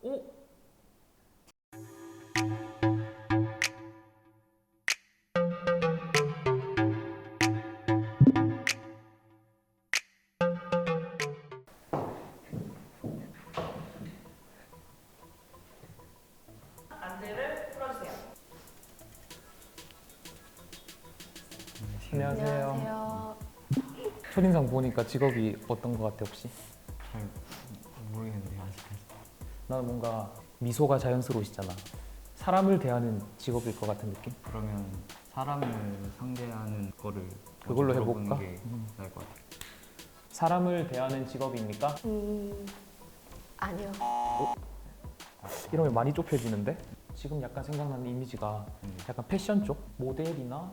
오? 안대를 풀어주세요. 안녕하세요. 안녕하세요. 첫인상 보니까 직업이 어떤 것 같아 혹시? 잘 모르겠는데 아직까지. 나는 뭔가 미소가 자연스러우시잖아. 사람을 대하는 직업일 것 같은 느낌? 그러면 사람을 상대하는 거를 그걸로 먼저 물어보는 해볼까? 게 나을 것 같아. 사람을 대하는 직업입니까? 아니요. 이러면 많이 좁혀지는데? 지금 약간 생각나는 이미지가 약간 패션 쪽? 모델이나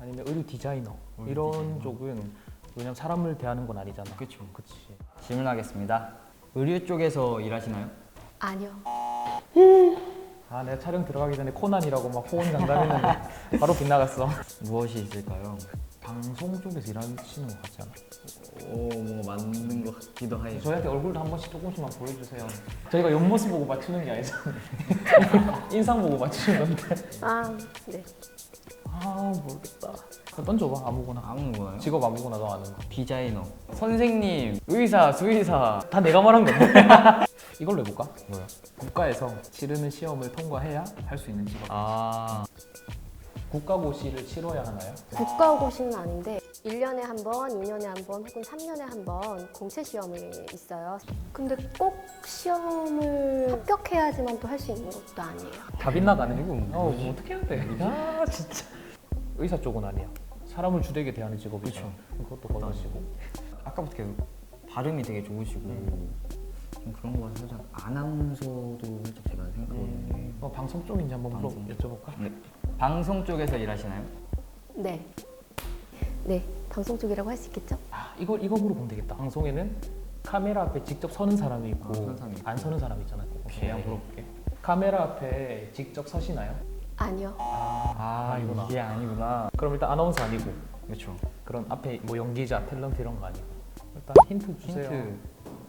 아니면 의류 디자이너 의류 이런 디자이너. 쪽은 왜냐면 사람을 대하는 건 아니잖아. 그렇죠. 그치. 질문하겠습니다. 의류 쪽에서 일하시나요? 아니요. 아 내가 촬영 들어가기 전에 코난이라고 막 호응 장담했는데 바로 빗나갔어. 무엇이 있을까요? 방송 쪽에서 일하시는 것 같지 않아? 뭐 맞는 것 같기도 해요. 저희한테 얼굴도 한 번씩 조금씩만 보여주세요. 저희가 옆모습 보고 맞추는 게 아니잖아요. 인상 보고 맞추는 건데. 아, 네. 아 모르겠다. 그거 던져봐 아무거나. 아무거나요? 직업 아무거나 너 아는 거. 디자이너, 선생님, 의사, 수의사. 다 내가 말한 건데. 이걸로 해볼까? 뭐야? 국가에서 치르는 시험을 통과해야 할 수 있는 직업. 아, 국가고시를 치러야 하나요? 국가고시는 아닌데 1년에 한 번, 2년에 한 번, 혹은 3년에 한 번 공채 시험이 있어요. 근데 꼭 시험을 합격해야지만 또 할 수 있는 것도 아니에요. 다 빗나가네. 이거 뭐 어떻게 해야 돼? 야 진짜. 의사 쪽은 아니야. 사람을 주되게 대하는 직업이죠. 그쵸. 그것도 걸으시고. 아까부터 계속 발음이 되게 좋으시고 좀 그런 거 같아서 살짝 아나운서도 살짝 제가 생각하거든요. 방송 쪽인지 한번 방송. 여쭤볼까? 네. 방송 쪽에서 일하시나요? 네. 네. 방송 쪽이라고 할 수 있겠죠? 아, 이거 물어보면 되겠다. 방송에는 카메라 앞에 직접 서는 사람이 있고 서는 사람이 있고. 안 서는 사람이 있잖아요. 오케이. 한번 물어볼게. 카메라 앞에 직접 서시나요? 아니요. 아, 아니구나. 이게 아니구나. 그럼 일단 아나운서 아니고 그렇죠. 그런 앞에 뭐 연기자, 탤런트 이런 거 아니고 일단 힌트 주세요.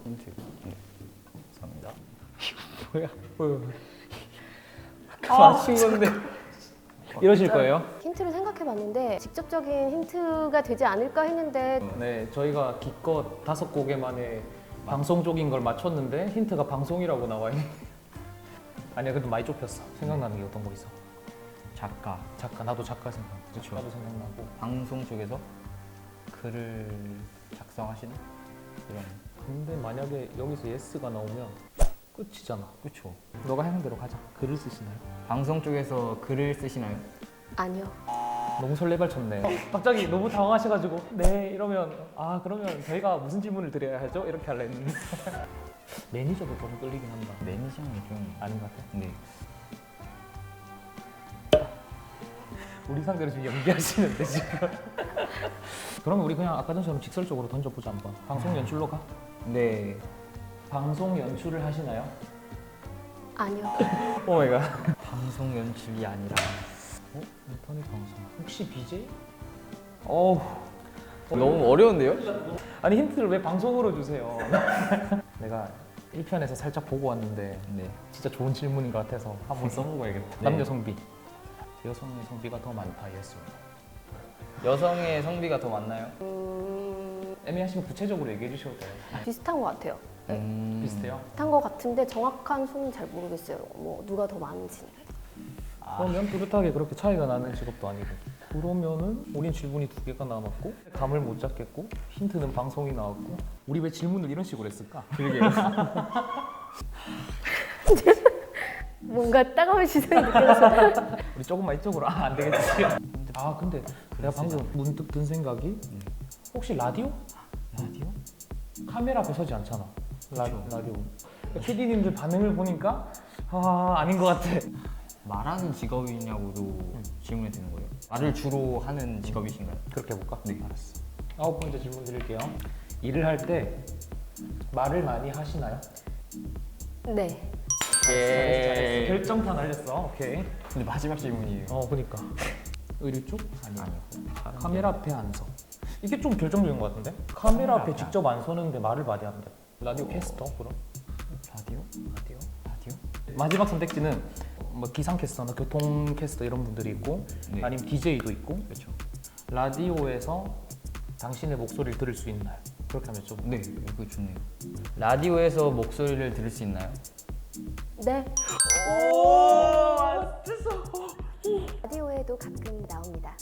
힌트. 네. 감사합니다. 뭐야? 맞춘 건데. 이러실 거예요? 힌트를 생각해봤는데 직접적인 힌트가 되지 않을까 했는데 네, 저희가 기껏 5곡에 만에 방송 쪽인 걸 맞췄는데 힌트가 방송이라고 나와 있네. 아니야, 그래도 많이 좁혔어. 생각나는 게 어떤 거 있어? 작가. 작가, 나도 작가 생각. 그쵸. 나도 생각나고. 방송 쪽에서 글을 작성하시는 이런. 근데 만약에 여기서 예스가 나오면 끝이잖아. 그렇죠. 너가 하는 대로 가자. 글을 쓰시나요? 방송 쪽에서 글을 쓰시나요? 아니요. 너무 설레발 쳤네. 갑자기 너무 당황하셔가지고 네 이러면 아 그러면 저희가 무슨 질문을 드려야 하죠? 이렇게 하려 했는데 매니저도 좀 끌리긴 한다. 매니저는 좀 아닌 것 같아. 네. 우리 상대로 지금 연기하시는데 지금. 그러면 우리 그냥 아까 전처럼 직설적으로 던져보자 한번. 방송 연출로 가? 네. 방송 연출을 하시나요? 아니요. 오 마이 갓. 방송 연출이 아니라 인터넷 방송. 혹시 BJ? 어우. 너무 어려운데요? 아니 힌트를 왜 방송으로 주세요? 내가 1편에서 살짝 보고 왔는데 네. 진짜 좋은 질문인 것 같아서 한번 써보고 야겠다. 네. 남녀 성비. 여성의 성비가 더 많다. 예스. 여성의 성비가 더 많나요? 애매하시면 구체적으로 얘기해 주셔도 돼요. 비슷한 것 같아요. 비슷해요? 비슷한 것 같은데 정확한 수는 잘 모르겠어요. 뭐 누가 더 많은지는. 그러면 뚜렷하게 그렇게 차이가 나는 직업도 아니고. 그러면은 우린 질문이 2개가 남았고 감을 못 잡겠고 힌트는 방송이 나왔고 우리 왜 질문을 이런 식으로 했을까? 그러게요. 뭔가 따가운 시선이 느껴져서 우리 조금만 이쪽으로 안 되겠지? 아 근데 내가 방금 문득 든 생각이 혹시 라디오? 라디오? 카메라 앞에 서지 않잖아. 그쵸. 라디오. PD님들 반응을 보니까 아 아닌 것 같아. 말하는 직업이냐고도 질문이 되는 거예요. 말을 주로 하는 직업이신가요? 그렇게 해볼까? 네. 알았어. 9번째 질문 드릴게요. 일을 할 때 말을 많이 하시나요? 네. 잘했어. 결정타 날렸어. 오케이. 근데 마지막 질문이에요. 그니까. 의류 쪽? 아니요. 카메라 앞에 안 서. 이게 좀 결정적인 것 같은데? 카메라 앞에 앞에 직접 안 서는데 말을 많이 한다. 라디오 캐스터 그럼? 라디오? 라디오? 라디오? 마지막 선택지는 뭐 기상캐스터나 교통캐스터 이런 분들이 있고 네. 아니면 DJ도 있고 그렇죠. 라디오에서 당신의 목소리를 들을 수 있나요? 그렇게 하면 좀 네, 이거 좋네요. 라디오에서 목소리를 들을 수 있나요? 네. 라디오에도 가끔 나옵니다.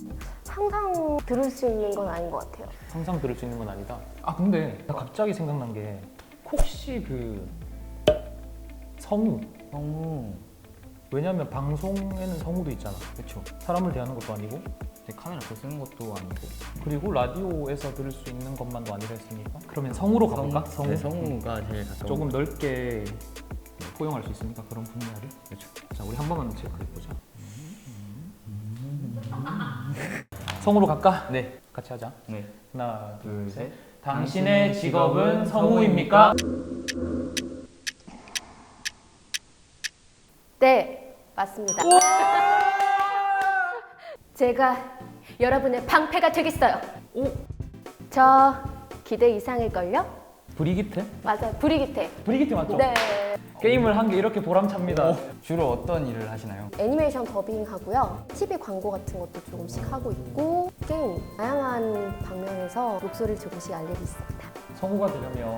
항상 들을 수 있는 건 아닌 것 같아요. 항상 들을 수 있는 건 아니다. 아 근데 나 갑자기 생각난 게 혹시 그 성우 성우. 왜냐면 방송에는 성우도 있잖아. 그렇죠. 사람을 대하는 것도 아니고 카메라 거 쓰는 것도 아니고. 그리고 라디오에서 들을 수 있는 것만도 아니라 했으니까 그러면 성우로 가볼까? 성우? 네, 성우가 제일 가까운. 조금 넓게 포용할 수 있으니까 그런 분야를. 그렇죠. 자 우리 한 번만 체크해 보자. 성우로 갈까? 네. 같이 하자. 네. 하나, 둘, 둘, 셋. 셋. 당신의 직업은 성우입니까? 네, 맞습니다. 제가 여러분의 방패가 되겠어요. 저 기대 이상일걸요? 브리기테? 맞아요, 브리기테. 브리기테 맞죠? 네. 게임을 한 게 이렇게 보람찹니다. 주로 어떤 일을 하시나요? 애니메이션 더빙 하고요. TV 광고 같은 것도 조금씩 하고 있고 게임 다양한 방면에서 목소리를 조금씩 알리고 있습니다. 성우가 되려면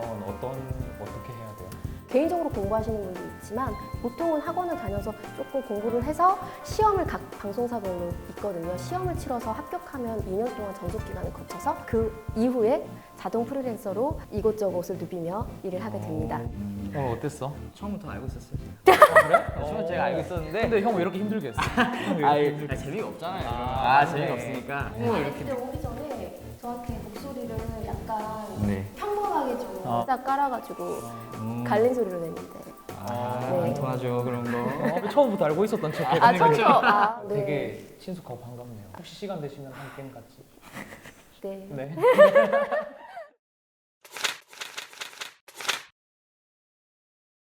어떻게 해야 돼요? 개인적으로 공부하시는 분도 있지만 보통은 학원을 다녀서 조금 공부를 해서 시험을 각 방송사별로 있거든요. 시험을 치러서 합격하면 2년 동안 전속 기간을 거쳐서 그 이후에 자동 프리랜서로 이곳저곳을 누비며 일을 하게 됩니다. 오늘 어땠어? 처음부터 알고 있었어요. 그래? 처음에 제가 알고 있었는데. 근데 형 왜 이렇게 힘들게 했어? 형 왜 이렇게 힘들게 했어? 재미가 없잖아요. 아, 재미가 네. 없으니까. 근데 오기 전에 저한테 목소리를 약간 네. 평범하게 좀 딱 깔아가지고 음. 갈린 소리로 냈는데 네. 안 통하죠 그런 거. 처음부터 알고 있었던 척. 처음부터 네. 되게 친숙하고 반갑네요. 혹시 시간 되시면 한 게임 같이? 네. 네.